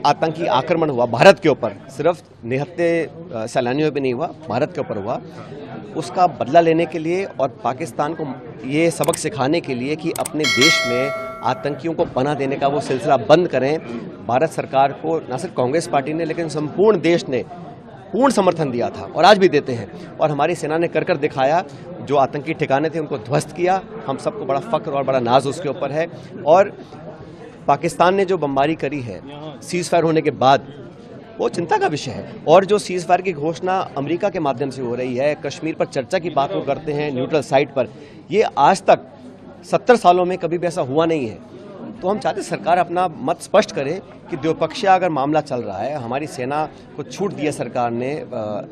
आतंकी आक्रमण हुआ भारत के ऊपर, सिर्फ निहत्थे सैलानियों पे नहीं हुआ, भारत के ऊपर हुआ, उसका बदला लेने के लिए और पाकिस्तान को ये सबक सिखाने के लिए कि अपने देश में आतंकियों को पनाह देने का वो सिलसिला बंद करें। भारत सरकार को न सिर्फ कांग्रेस पार्टी ने लेकिन संपूर्ण देश ने पूर्ण समर्थन दिया था और आज भी देते हैं। और हमारी सेना ने कर दिखाया, जो आतंकी ठिकाने थे उनको ध्वस्त किया। हम सबको बड़ा फ़ख्र और बड़ा नाज उसके ऊपर है। और पाकिस्तान ने जो बमबारी करी है सीज़ फायर होने के बाद, वो चिंता का विषय है। और जो सीज़ फायर की घोषणा अमेरिका के माध्यम से हो रही है, कश्मीर पर चर्चा की बात वो करते हैं न्यूट्रल साइट पर, ये आज तक 70 सालों में कभी भी ऐसा हुआ नहीं है। तो हम चाहते सरकार अपना मत स्पष्ट करे कि द्विपक्षीय अगर मामला चल रहा है, हमारी सेना को छूट दी है सरकार ने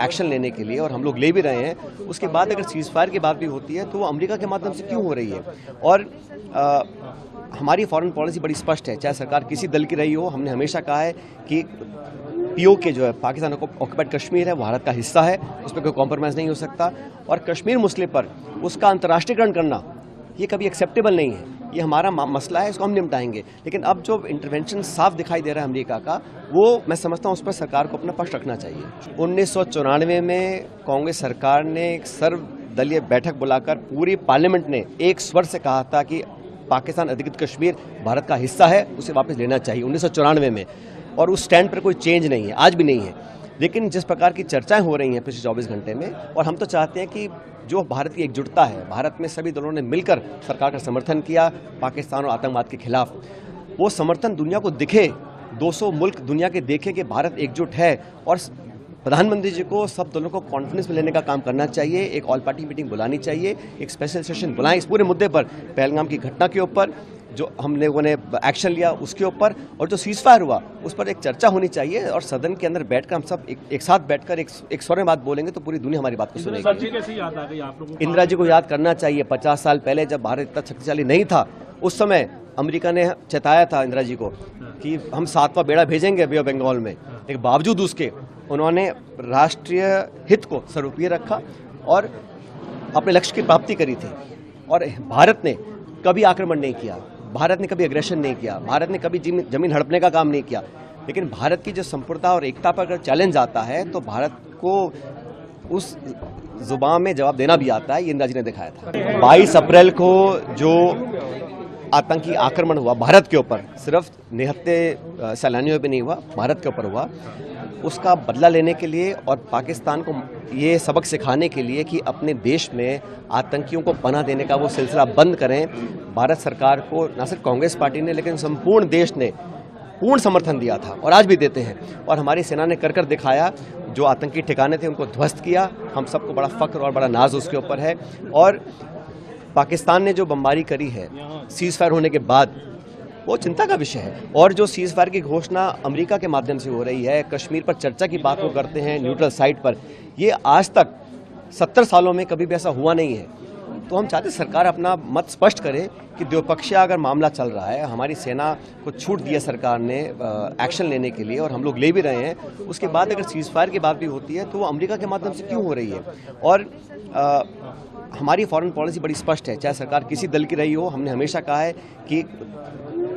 एक्शन लेने के लिए और हम लोग ले भी रहे हैं, उसके बाद अगर सीज़ फायर की बात भी होती है तो वो अमेरिका के माध्यम से क्यों हो रही है। और हमारी फॉरेन पॉलिसी बड़ी स्पष्ट है, चाहे सरकार किसी दल की रही हो। हमने हमेशा कहा है कि POK जो है, पाकिस्तान ऑक्युपाइड कश्मीर है, भारत का हिस्सा है, उस पर कोई कॉम्प्रोमाइज़ नहीं हो सकता। और कश्मीर मुस्लिम पर उसका अंतर्राष्ट्रीयकरण करना ये कभी एक्सेप्टेबल नहीं है। ये हमारा मसला है, इसको हम निपटाएंगे। लेकिन अब जो इंटरवेंशन साफ दिखाई दे रहा है अमेरिका का, वो मैं समझता हूँ उस पर सरकार को अपना पक्ष रखना चाहिए। 1994 में कांग्रेस सरकार ने एक सर्वदलीय बैठक बुलाकर पूरी पार्लियामेंट ने एक स्वर से कहा था कि पाकिस्तान अधिकृत कश्मीर भारत का हिस्सा है, उसे वापस लेना चाहिए 1994 में। और उस स्टैंड पर कोई चेंज नहीं है, आज भी नहीं है। लेकिन जिस प्रकार की चर्चाएं हो रही हैं पिछले 24 घंटे में, और हम तो चाहते हैं कि जो भारत की एकजुटता है, भारत में सभी दलों ने मिलकर सरकार का समर्थन किया पाकिस्तान और आतंकवाद के खिलाफ, वो समर्थन दुनिया को दिखे, 200 मुल्क दुनिया के देखें कि भारत एकजुट है। और प्रधानमंत्री जी को सब दलों को कॉन्फ्रेंस में लेने का काम करना चाहिए, एक ऑल पार्टी मीटिंग बुलानी चाहिए, एक स्पेशल सेशन बुलाएं इस पूरे मुद्दे पर, पहलगाम की घटना के ऊपर जो हम लोगों ने एक्शन लिया उसके ऊपर, और जो सीज़ फायर हुआ उस पर एक चर्चा होनी चाहिए। और सदन के अंदर बैठकर हम सब एक साथ बैठकर एक स्वर में बात बोलेंगे तो पूरी दुनिया हमारी बात को सुनेगी। इंदिरा जी को याद करना चाहिए, 50 साल पहले जब भारत इतना शक्तिशाली नहीं था, उस समय अमेरिका ने चेताया था इंदिरा जी को कि हम 7वां बेड़ा भेजेंगे बे ऑफ बंगाल में। लेकिन बावजूद उसके उन्होंने राष्ट्रीय हित को सर्वोपरि रखा और अपने लक्ष्य की प्राप्ति करी थी। और भारत ने कभी आक्रमण नहीं किया, भारत ने कभी एग्रेशन नहीं किया, भारत ने कभी जमीन हड़पने का काम नहीं किया। लेकिन भारत की जो संप्रभुता और एकता पर अगर चैलेंज आता है तो भारत को उस जुबान में जवाब देना भी आता है, ये इंदिरा जी ने दिखाया था। 22 अप्रैल को जो आतंकी आक्रमण हुआ भारत के ऊपर, सिर्फ निहत्थे सैलानियों पे नहीं हुआ, भारत के ऊपर हुआ, उसका बदला लेने के लिए और पाकिस्तान को ये सबक सिखाने के लिए कि अपने देश में आतंकियों को पनाह देने का वो सिलसिला बंद करें। भारत सरकार को न सिर्फ कांग्रेस पार्टी ने लेकिन संपूर्ण देश ने पूर्ण समर्थन दिया था और आज भी देते हैं। और हमारी सेना ने कर दिखाया, जो आतंकी ठिकाने थे उनको ध्वस्त किया। हम सबको बड़ा फ़ख्र और बड़ा नाज उसके ऊपर है। और पाकिस्तान ने जो बमबारी करी है सीज़ फायर होने के बाद, वो चिंता का विषय है। और जो सीज़ फायर की घोषणा अमेरिका के माध्यम से हो रही है, कश्मीर पर चर्चा की बात वो करते हैं न्यूट्रल साइट पर, ये आज तक 70 सालों में कभी भी ऐसा हुआ नहीं है। तो हम चाहते सरकार अपना मत स्पष्ट करे कि द्विपक्षीय अगर मामला चल रहा है, हमारी सेना को छूट दी है सरकार ने एक्शन लेने के लिए और हम लोग ले भी रहे हैं, उसके बाद अगर सीज़ फायर की बात भी होती है तो वो अमेरिका के माध्यम से क्यों हो रही है। और हमारी फॉरेन पॉलिसी बड़ी स्पष्ट है, चाहे सरकार किसी दल की रही हो। हमने हमेशा कहा है कि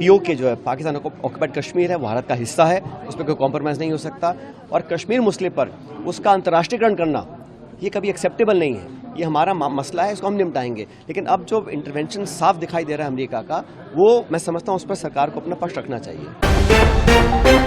POK जो है, पाकिस्तान ऑक्युपाइड कश्मीर है, भारत का हिस्सा है, उस पर कोई कॉम्प्रोमाइज़ नहीं हो सकता। और कश्मीर मुस्लिम पर उसका अंतर्राष्ट्रीयकरण करना ये कभी एक्सेप्टेबल नहीं है। ये हमारा मसला है, इसको हम निपटाएंगे। लेकिन अब जो इंटरवेंशन साफ दिखाई दे रहा है अमेरिका का, वो मैं समझता हूँ उस पर सरकार को अपना पक्ष रखना चाहिए।